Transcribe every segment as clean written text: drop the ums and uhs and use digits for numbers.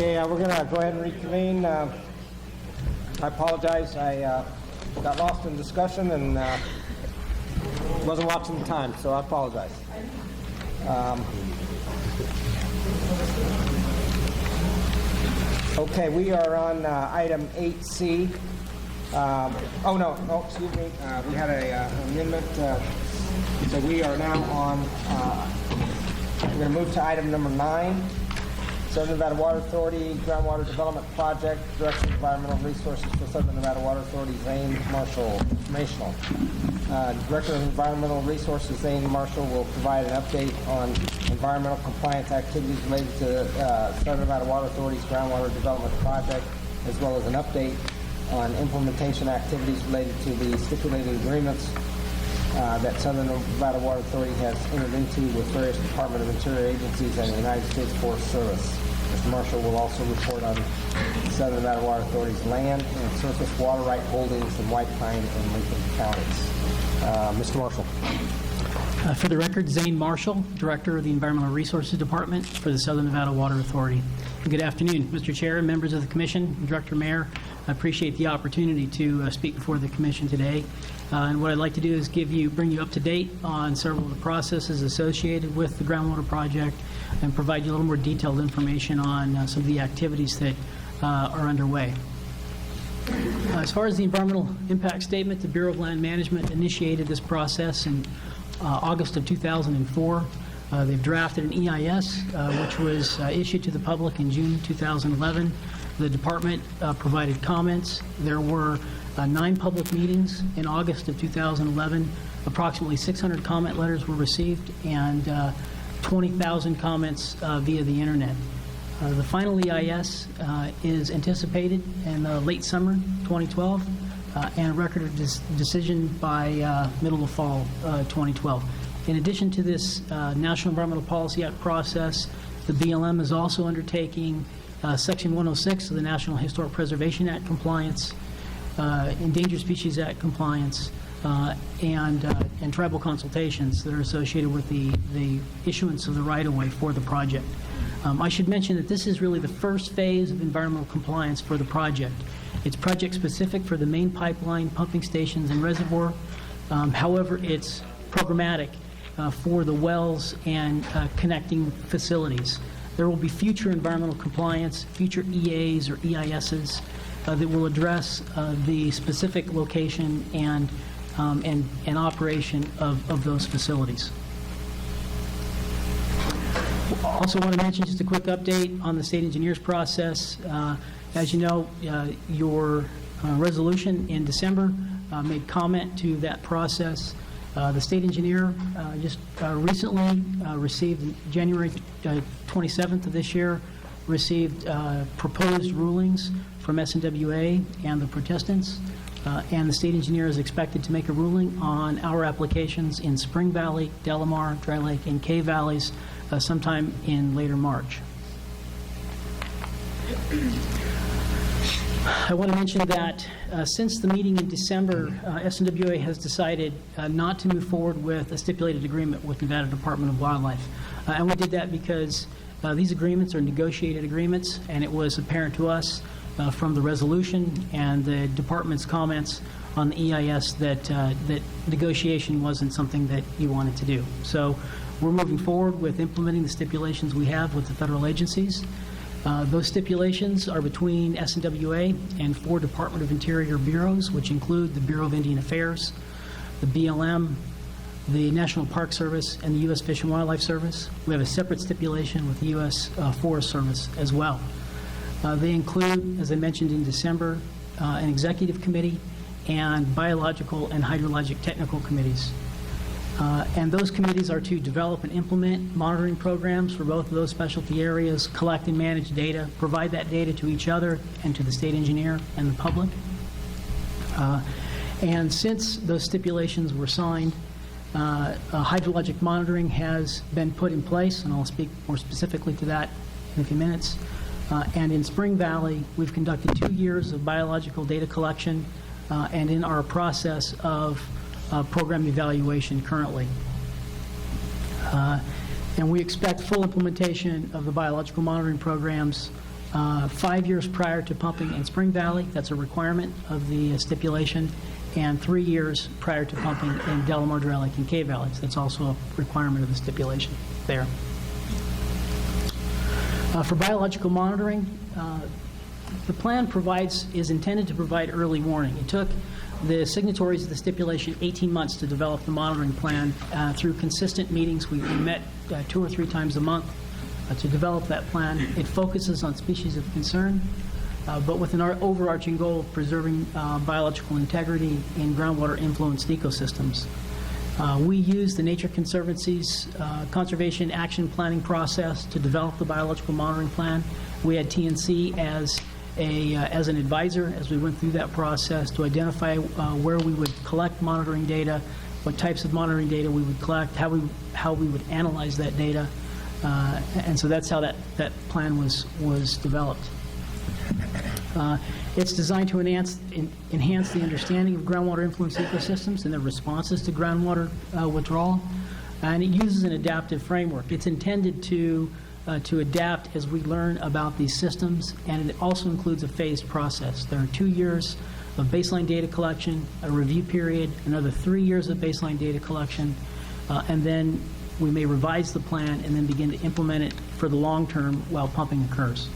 Okay, we're going to go ahead and reconvene. I apologize. I got lost in discussion and wasn't watching the time, so I apologize. Okay, we are on item 8C. Excuse me. We had an amendment. So we are now on, we're going to move to item number 9. Southern Nevada Water Authority Groundwater Development Project, Director of Environmental Resources for Southern Nevada Water Authority, Zane Marshall, Informational. Director of Environmental Resources, Zane Marshall, will provide an update on environmental compliance activities related to Southern Nevada Water Authority's Groundwater Development Project, as well as an update on implementation activities related to the stipulated agreements that Southern Nevada Water Authority has entered into with various Department of Interior agencies and the United States Forest Service. Mr. Marshall will also report on Southern Nevada Water Authority's land and surface water right holdings in White Pine and Lincoln counties. Mr. Marshall. For the record, Zane Marshall, Director of the Environmental Resources Department for the Southern Nevada Water Authority. Good afternoon, Mr. Chair and members of the Commission, Director Mayor. I appreciate the opportunity to speak before the Commission today. And what I'd like to do is bring you up to date on several of the processes associated with the groundwater project and provide you a little more detailed information on some of the activities that are underway. As far as the environmental impact statement, the Bureau of Land Management initiated this process in August of 2004. They've drafted an EIS, which was issued to the public in June 2011. The department provided comments. There were 9 public meetings in August of 2011. Approximately 600 comment letters were received and 20,000 comments via the internet. The final EIS is anticipated in late summer 2012 and a record of decision by middle of fall 2012. In addition to this National Environmental Policy Act process, the BLM is also undertaking Section 106 of the National Historic Preservation Act compliance, Endangered Species Act compliance, and tribal consultations that are associated with the issuance of the right-of-way for the project. I should mention that this is really the first phase of environmental compliance for the project. It's project-specific for the main pipeline, pumping stations, and reservoir. However, it's programmatic for the wells and connecting facilities. There will be future environmental compliance, future EAs or EISs that will address the specific location and operation of those facilities. Also want to mention just a quick update on the state engineer's process. As you know, your resolution in December made comment to that process. The state engineer just recently received, January 27th of this year, received proposed rulings from SNWA and the protestants, and the state engineer is expected to make a ruling on our applications in Spring Valley, Delamar, Dry Lake, and Cave Valleys sometime in later March. I want to mention that since the meeting in December, SNWA has decided not to move forward with a stipulated agreement with Nevada Department of Wildlife. And we did that because these agreements are negotiated agreements, and it was apparent to us from the resolution and the department's comments on the EIS that negotiation wasn't something that you wanted to do. So we're moving forward with implementing the stipulations we have with the federal agencies. Those stipulations are between SNWA and 4 Department of Interior bureaus, which include the Bureau of Indian Affairs, the BLM, the National Park Service, and the U.S. Fish and Wildlife Service. We have a separate stipulation with the U.S. Forest Service as well. They include, as I mentioned in December, an executive committee and biological and hydrologic technical committees. And those committees are to develop and implement monitoring programs for both of those specialty areas, collect and manage data, provide that data to each other and to the state engineer and the public. And since those stipulations were signed, hydrologic monitoring has been put in place, and I'll speak more specifically to that in a few minutes. And in Spring Valley, we've conducted 2 years of biological data collection and in our process of program evaluation currently. And we expect full implementation of the biological monitoring programs 5 years prior to pumping in Spring Valley. That's a requirement of the stipulation. And 3 years prior to pumping in Delamar, Dry Lake, and Cave Valley. So that's also a requirement of the stipulation there. For biological monitoring, the plan is intended to provide early warning. It took the signatories of the stipulation 18 months to develop the monitoring plan through consistent meetings. We met 2 or 3 times a month to develop that plan. It focuses on species of concern, but with an overarching goal of preserving biological integrity in groundwater influenced ecosystems. We use the Nature Conservancy's conservation action planning process to develop the biological monitoring plan. We had TNC as an advisor as we went through that process to identify where we would collect monitoring data, what types of monitoring data we would collect, how we would analyze that data, and so that's how that plan was developed. It's designed to enhance the understanding of groundwater influence ecosystems and their responses to groundwater withdrawal, and it uses an adaptive framework. It's intended to adapt as we learn about these systems, and it also includes a phased process. There are 2 years of baseline data collection, a review period, another 3 years of baseline data collection, and then we may revise the plan and then begin to implement it for the long term while pumping occurs.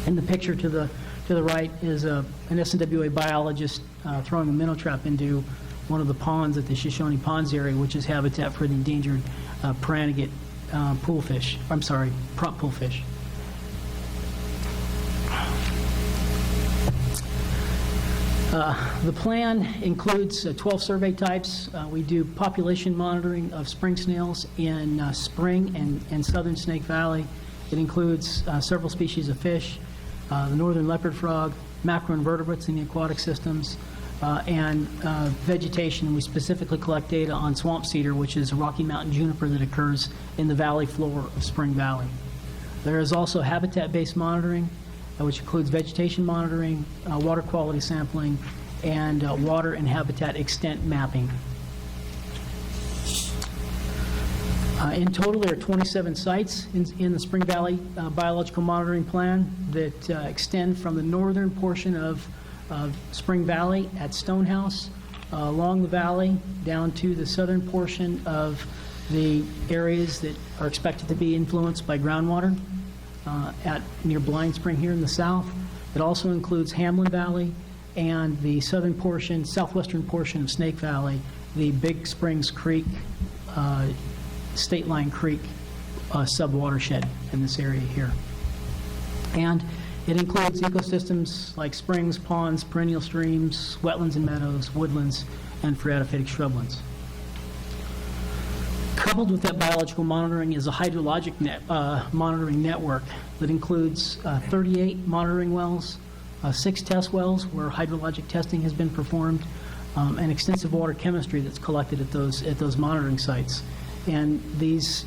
In the picture to the right is an SNWA biologist throwing a minnow trap into one of the ponds at the Shoshone Ponds area, which is habitat for the endangered Paranagate poolfish. I'm sorry, prop poolfish. The plan includes 12 survey types. We do population monitoring of spring snails in Spring and Southern Snake Valley. It includes several species of fish, the northern leopard frog, macroinvertebrates in the aquatic systems, and vegetation. We specifically collect data on swamp cedar, which is a Rocky Mountain juniper that occurs in the valley floor of Spring Valley. There is also habitat-based monitoring, which includes vegetation monitoring, water quality sampling, and water and habitat extent mapping. In total, there are 27 sites in the Spring Valley Biological Monitoring Plan that extend from the northern portion of Spring Valley at Stonehouse, along the valley, down to the southern portion of the areas that are expected to be influenced by groundwater near Blind Spring here in the south. It also includes Hamlin Valley and the southwestern portion of Snake Valley, the Big Springs Creek, State Line Creek sub-watershed in this area here. And it includes ecosystems like springs, ponds, perennial streams, wetlands and meadows, woodlands, and phreatophytic shrublands. Coupled with that biological monitoring is a hydrologic monitoring network that includes 38 monitoring wells, 6 test wells where hydrologic testing has been performed, and extensive water chemistry that's collected at those monitoring sites. And these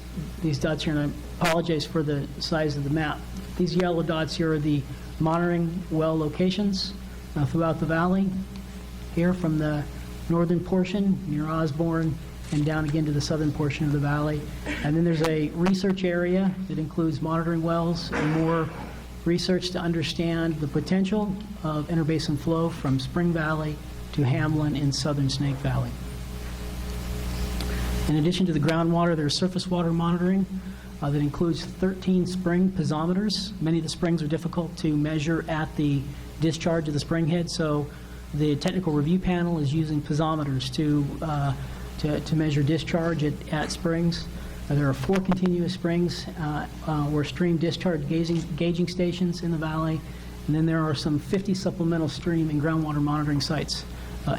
dots here, and I apologize for the size of the map, these yellow dots here are the monitoring well locations throughout the valley, here from the northern portion near Osborne and down again to the southern portion of the valley. And then there's a research area that includes monitoring wells and more research to understand the potential of interbasin flow from Spring Valley to Hamlin in southern Snake Valley. In addition to the groundwater, there's surface water monitoring that includes 13 spring piezometers. Many of the springs are difficult to measure at the discharge of the spring head, so the technical review panel is using piezometers to measure discharge at springs. There are 4 continuous springs or stream discharge gauging stations in the valley, and then there are some 50 supplemental stream and groundwater monitoring sites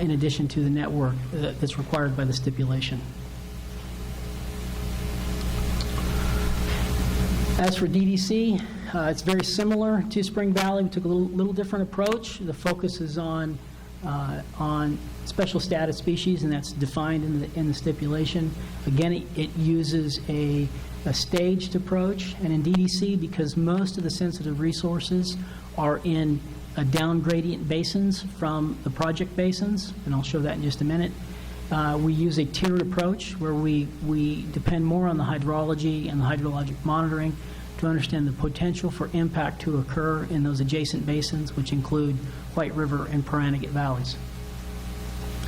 in addition to the network that's required by the stipulation. As for DDC, it's very similar to Spring Valley. We took a little different approach. The focus is on special status species, and that's defined in the stipulation. Again, it uses a staged approach, and in DDC, because most of the sensitive resources are in down gradient basins from the project basins, and I'll show that in just a minute. We use a tiered approach where we depend more on the hydrology and the hydrologic monitoring to understand the potential for impact to occur in those adjacent basins, which include White River and Paranagit valleys.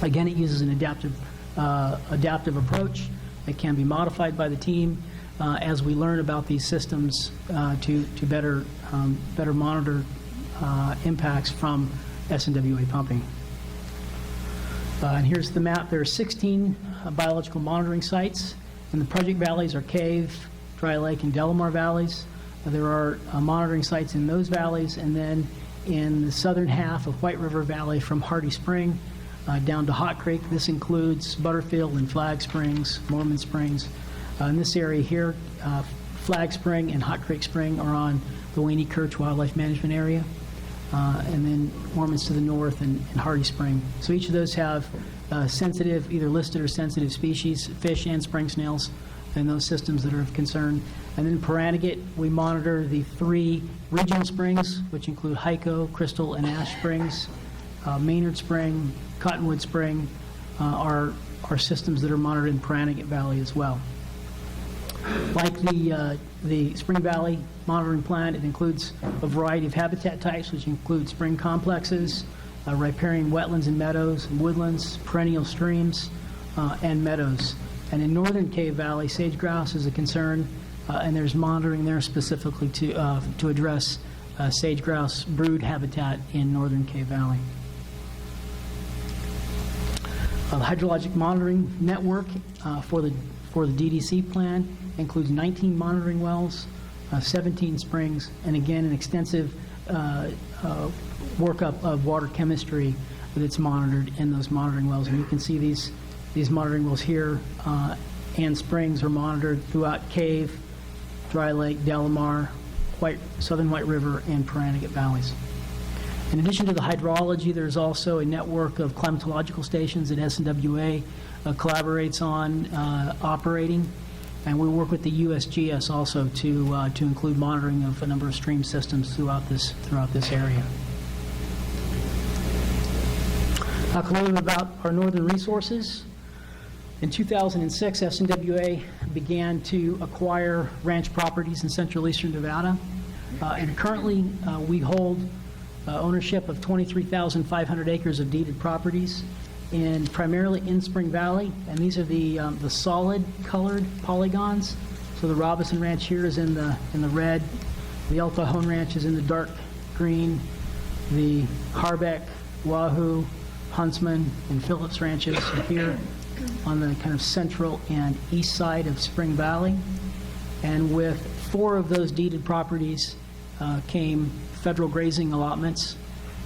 Again, it uses an adaptive approach that can be modified by the team as we learn about these systems to better monitor impacts from SNWA pumping. And here's the map. There are 16 biological monitoring sites, and the project valleys are Cave, Dry Lake, and Delamar valleys. There are monitoring sites in those valleys, and then in the southern half of White River Valley from Hardy Spring down to Hot Creek. This includes Butterfield and Flag Springs, Mormon Springs. In this area here, Flag Spring and Hot Creek Spring are on the Weenie Kirch Wildlife Management Area, and then Mormon's to the north and Hardy Spring. So each of those have sensitive, either listed or sensitive species, fish and spring snails, in those systems that are of concern. And then Paranagit, we monitor the 3 regional springs, which include Hyco, Crystal, and Ash Springs. Maynard Spring, Cottonwood Spring are systems that are monitored in Paranagit Valley as well. Like the Spring Valley monitoring plan, it includes a variety of habitat types, which include spring complexes, riparian wetlands and meadows, and woodlands, perennial streams, and meadows. And in northern Cave Valley, sage grouse is a concern, and there's monitoring there specifically to address sage grouse brood habitat in northern Cave Valley. The hydrologic monitoring network for the DDC plan includes 19 monitoring wells, 17 springs, and again an extensive workup of water chemistry that's monitored in those monitoring wells. And you can see these monitoring wells here and springs are monitored throughout Cave, Dry Lake, Delamar, Southern White River, and Paranagit valleys. In addition to the hydrology, there's also a network of climatological stations that SNWA collaborates on operating, and we work with the USGS also to include monitoring of a number of stream systems throughout this area. Talk a little bit about our northern resources. In 2006, SNWA began to acquire ranch properties in central eastern Nevada, and currently we hold ownership of 23,500 acres of deeded properties, primarily in Spring Valley, and these are the solid colored polygons. So the Robinson Ranch here is in the red, the El Cajon Ranch is in the dark green, the Harbeck, Wahoo, Huntsman, and Phillips ranches are here on the kind of central and east side of Spring Valley. And with 4 of those deeded properties came federal grazing allotments,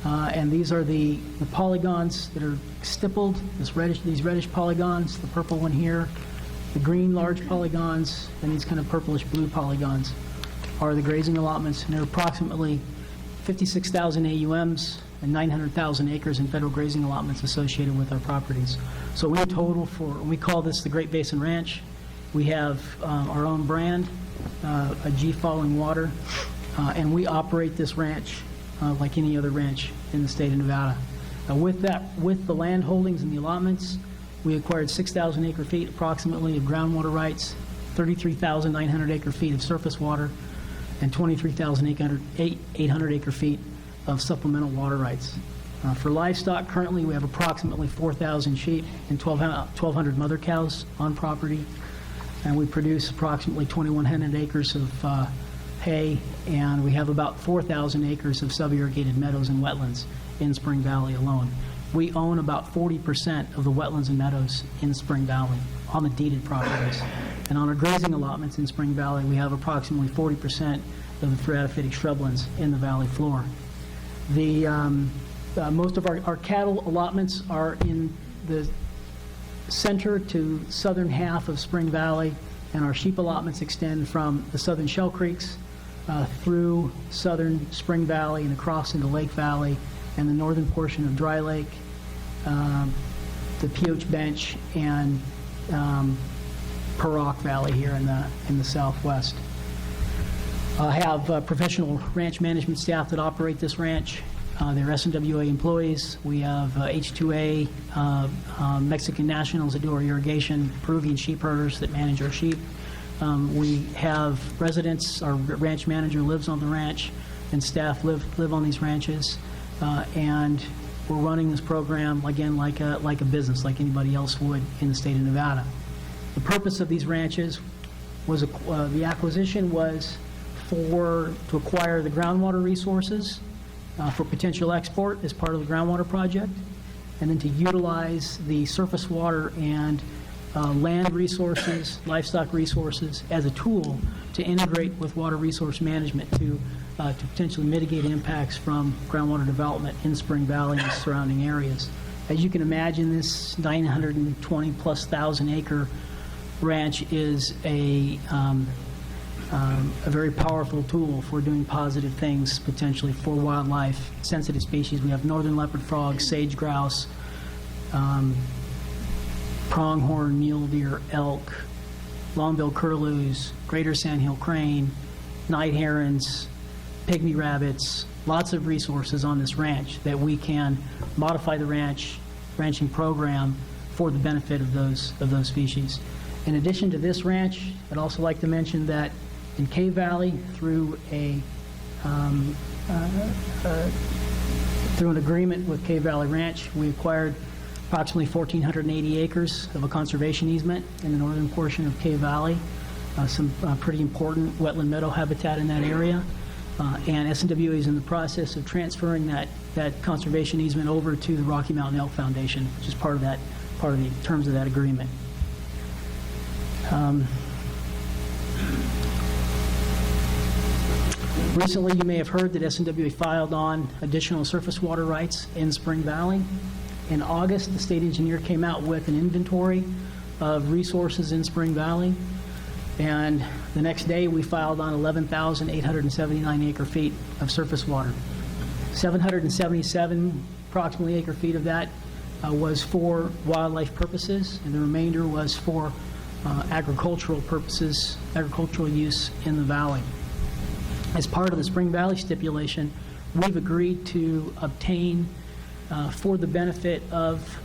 and these are the polygons that are stippled, these reddish polygons, the purple one here, the green large polygons, and these kind of purplish blue polygons are the grazing allotments, and there are approximately 56,000 AUMs and 900,000 acres in federal grazing allotments associated with our properties. So we total we call this the Great Basin Ranch. We have our own brand, a G Falling Water, and we operate this ranch like any other ranch in the state of Nevada. With the land holdings and the allotments, we acquired 6,000 acre feet approximately of groundwater rights, 33,900 acre feet of surface water, and 23,800 acre feet of supplemental water rights. For livestock, currently we have approximately 4,000 sheep and 1,200 mother cows on property, and we produce approximately 2,100 acres of hay, and we have about 4,000 acres of sub-irrigated meadows and wetlands in Spring Valley alone. We own about 40% of the wetlands and meadows in Spring Valley on the deeded properties. And on our grazing allotments in Spring Valley, we have approximately 40% of the theriatophytic shrublands in the valley floor. Most of our cattle allotments are in the center to southern half of Spring Valley, and our sheep allotments extend from the southern Shell Creeks through southern Spring Valley and across into Lake Valley and the northern portion of Dry Lake, the Pioche Bench, and Paroc Valley here in the southwest. I have professional ranch management staff that operate this ranch. They're SNWA employees. We have H2A Mexican nationals that do our irrigation, Peruvian sheep herders that manage our sheep, We have residents, our ranch manager lives on the ranch, and staff live on these ranches, and we're running this program, again, like a business, like anybody else would in the state of Nevada. The purpose of these ranches was, the acquisition was to acquire the groundwater resources for potential export as part of the groundwater project, and then to utilize the surface water and land resources, livestock resources as a tool to integrate with water resource management to potentially mitigate impacts from groundwater development in Spring Valley and surrounding areas. As you can imagine, this 920+ thousand acre ranch is a very powerful tool for doing positive things potentially for wildlife, sensitive species. We have northern leopard frog, sage grouse, pronghorn, mule deer, elk, long-billed curlews, greater sandhill crane, night herons, pygmy rabbits, lots of resources on this ranch that we can modify the ranching program for the benefit of those species. In addition to this ranch, I'd also like to mention that in Cave Valley, through an agreement with Cave Valley Ranch, we acquired approximately 1,480 acres of a conservation easement in the northern portion of Cave Valley, some pretty important wetland meadow habitat in that area, and SNWA is in the process of transferring that conservation easement over to the Rocky Mountain Elk Foundation, which is part of the terms of that agreement. Recently, you may have heard that SNWA filed on additional surface water rights in Spring Valley. In August, the state engineer came out with an inventory of resources in Spring Valley, and the next day we filed on 11,879 acre feet of surface water. 777 approximately acre feet of that was for wildlife purposes, and the remainder was for agricultural purposes, agricultural use in the valley. As part of the Spring Valley stipulation, we've agreed to obtain, for the benefit of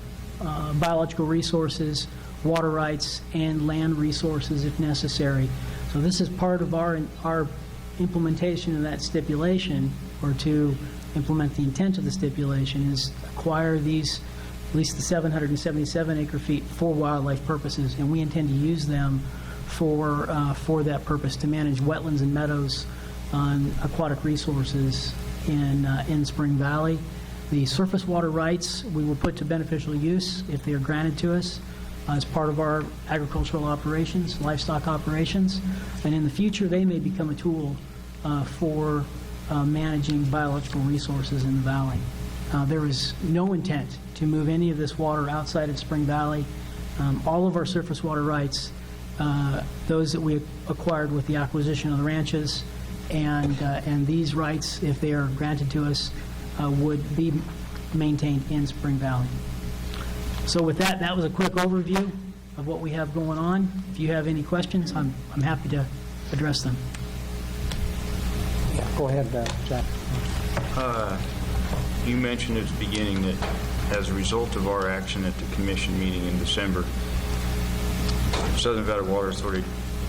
biological resources, water rights, and land resources if necessary. So this is part of our implementation of that stipulation, or to implement the intent of the stipulation, is acquire these, at least the 777 acre feet, for wildlife purposes, and we intend to use them for that purpose, to manage wetlands and meadows on aquatic resources in Spring Valley. The surface water rights we will put to beneficial use if they are granted to us as part of our agricultural operations, livestock operations, and in the future they may become a tool for managing biological resources in the valley. There is no intent to move any of this water outside of Spring Valley. All of our surface water rights, those that we acquired with the acquisition of the ranches, and these rights, if they are granted to us, would be maintained in Spring Valley. So with that, that was a quick overview of what we have going on. If you have any questions, I'm happy to address them. Yeah, go ahead, Jack. You mentioned at the beginning that as a result of our action at the commission meeting in December, Southern Nevada Water Authority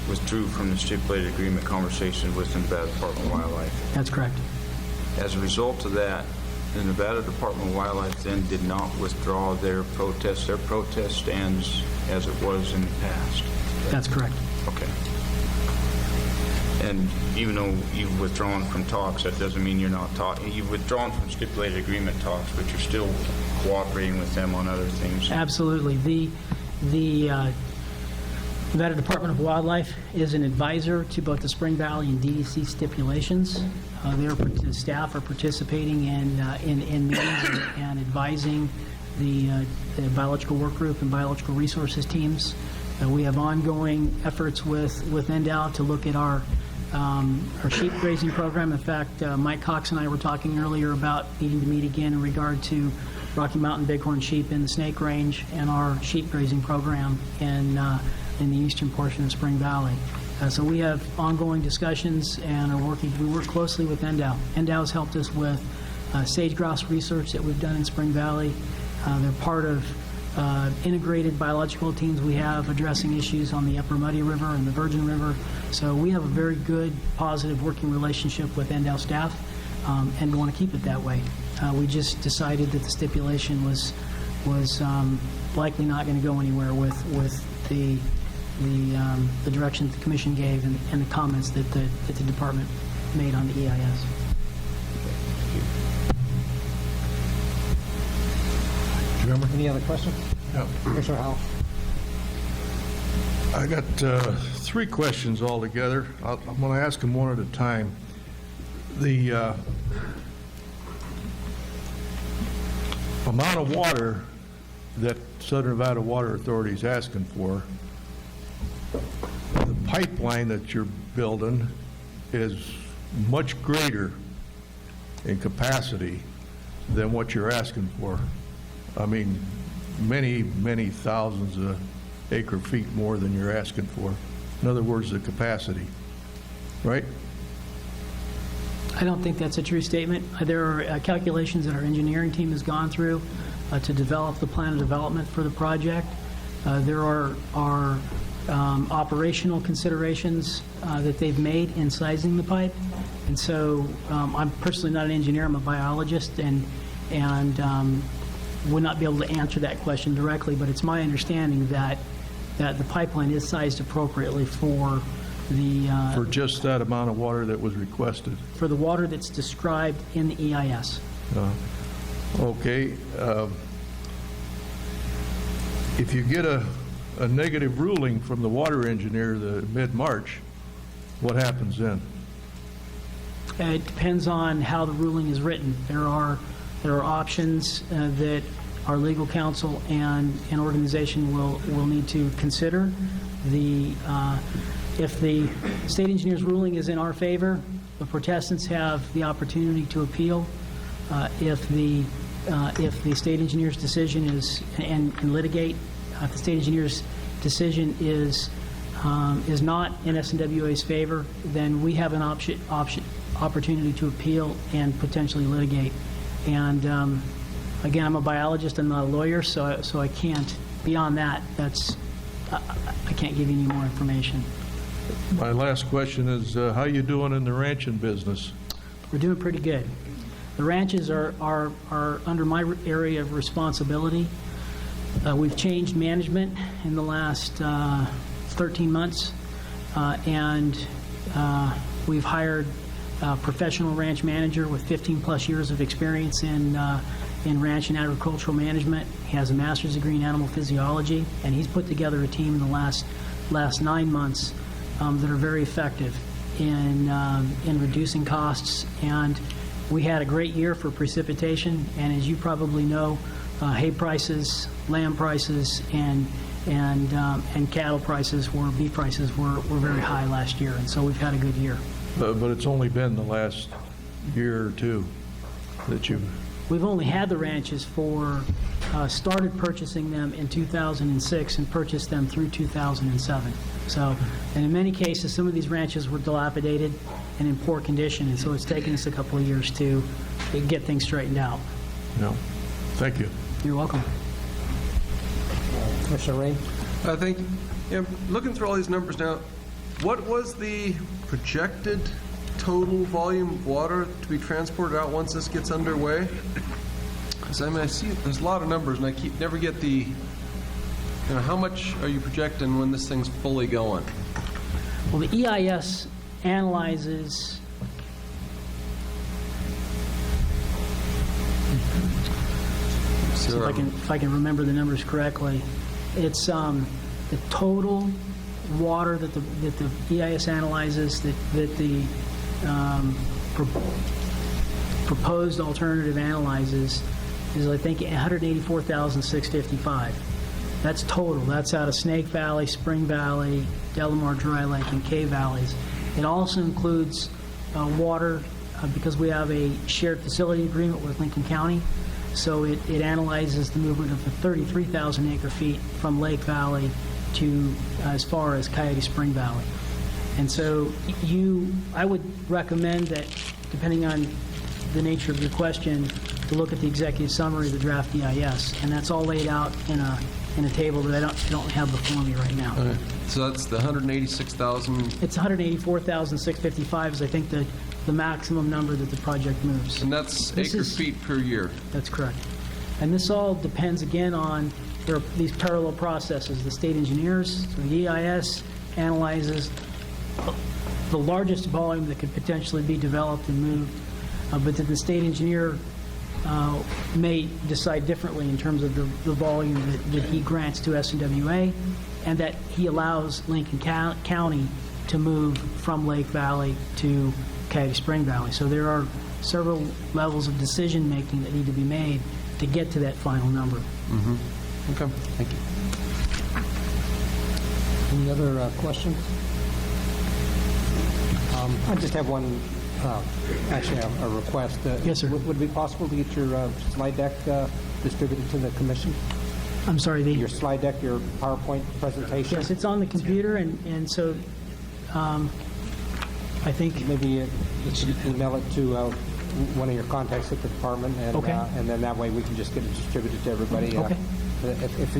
withdrew from the stipulated agreement conversation with the Nevada Department of Wildlife. That's correct. As a result of that, the Nevada Department of Wildlife then did not withdraw their protest. Their protest stands as it was in the past. That's correct. Okay. And even though you've withdrawn from talks, that doesn't mean you're not talking. You've withdrawn from stipulated agreement talks, but you're still cooperating with them on other things. Absolutely. The Nevada Department of Wildlife is an advisor to both the Spring Valley and DDC stipulations. The staff are participating in meetings and advising the biological work group and biological resources teams. We have ongoing efforts with NDOW to look at our sheep grazing program. In fact, Mike Cox and I were talking earlier about needing to meet again in regard to Rocky Mountain bighorn sheep in the Snake Range and our sheep grazing program in the eastern portion of Spring Valley. So we have ongoing discussions and we work closely with NDOW. NDOW has helped us with sage grouse research that we've done in Spring Valley. They're part of integrated biological teams we have addressing issues on the Upper Muddy River and the Virgin River. So we have a very good, positive working relationship with NDOW staff, and want to keep it that way. We just decided that the stipulation was likely not going to go anywhere with the direction that the commission gave and the comments that the department made on the EIS. Any other questions? Yeah. Commissioner Howell? I got 3 questions altogether. I'm going to ask them one at a time. The amount of water that Southern Nevada Water Authority is asking for, the pipeline that you're building is much greater in capacity than what you're asking for. I mean, many, many thousands of acre feet more than you're asking for. In other words, the capacity, right? I don't think that's a true statement. There are calculations that our engineering team has gone through to develop the plan of development for the project. There are operational considerations that they've made in sizing the pipe. And so I'm personally not an engineer, I'm a biologist, and would not be able to answer that question directly, but it's my understanding that the pipeline is sized appropriately for the For just that amount of water that was requested. for the water that's described in the EIS. Okay. If you get a negative ruling from the water engineer the mid-March, what happens then? It depends on how the ruling is written. There are options that our legal counsel and an organization will need to consider. If the state engineer's ruling is in our favor, the protestants have the opportunity to appeal. If the state engineer's decision is and litigate, if the state engineer's decision is not in SNWA's favor, then we have an opportunity to appeal and potentially litigate. And again, I'm a biologist, I'm not a lawyer, so I can't, beyond that, I can't give you any more information. My last question is, how you doing in the ranching business? We're doing pretty good. The ranches are under my area of responsibility. We've changed management in the last 13 months, and we've hired a professional ranch manager with 15-plus years of experience in ranch and agricultural management. He has a master's degree in animal physiology, and he's put together a team in the last 9 months that are very effective in reducing costs. And we had a great year for precipitation, and as you probably know, hay prices, lamb prices, and cattle prices, beef prices were very high last year, and so we've had a good year. But it's only been the last year or two that you've... We've only had the ranches started purchasing them in 2006 and purchased them through 2007. So, and in many cases, some of these ranches were dilapidated and in poor condition, and so it's taken us a couple of years to get things straightened out. No. Thank you. You're welcome. Commissioner Rain? I think, looking through all these numbers now, what was the projected total volume of water to be transported out once this gets underway? Because I see there's a lot of numbers, and I never get the, how much are you projecting when this thing's fully going? Well, the EIS analyzes if I can remember the numbers correctly. It's the total water that the EIS analyzes that the proposed alternative analyzes is, I think, 184,655. That's total. That's out of Snake Valley, Spring Valley, Delamar Dry Lake, and Cave Valleys. It also includes water because we have a shared facility agreement with Lincoln County. So it analyzes the movement of the 33,000 acre feet from Lake Valley to as far as Coyote Spring Valley. And so I would recommend that, depending on the nature of your question, to look at the executive summary of the draft EIS, and that's all laid out in a table that I don't have before me right now. Okay. So that's the 186,000, It's 184,655 is, I think, the maximum number that the project moves. and that's This acre is- feet per year. That's correct. And this all depends, again, on there are these parallel processes. The state engineers, so the EIS analyzes the largest volume that could potentially be developed and moved, but that the state engineer may decide differently in terms of the volume that he grants to SNWA, and that he allows Lincoln County to move from Lake Valley to Coyote Spring Valley. So there are several levels of decision-making that need to be made to get to that final number. Okay, thank you. Any other questions? I just have one, actually a request. Yes, sir. Would it be possible to get your slide deck distributed to the commission? I'm sorry, Your slide deck, your PowerPoint presentation? yes, it's on the computer, and so I think, Maybe you should email it to one of your contacts at the department, and Okay. And then that way we can just get it distributed to everybody. Okay. If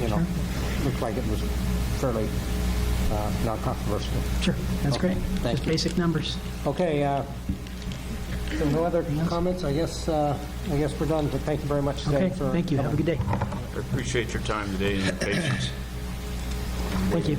you know, looks like it was fairly non-controversial. sure, that's Okay, great. thank Just you. basic numbers. Okay, so no other comments? I guess we're done, but thank you very much, Zane, Okay, for thank you. Have a coming. good day. I appreciate your time today and your patience. Thank you.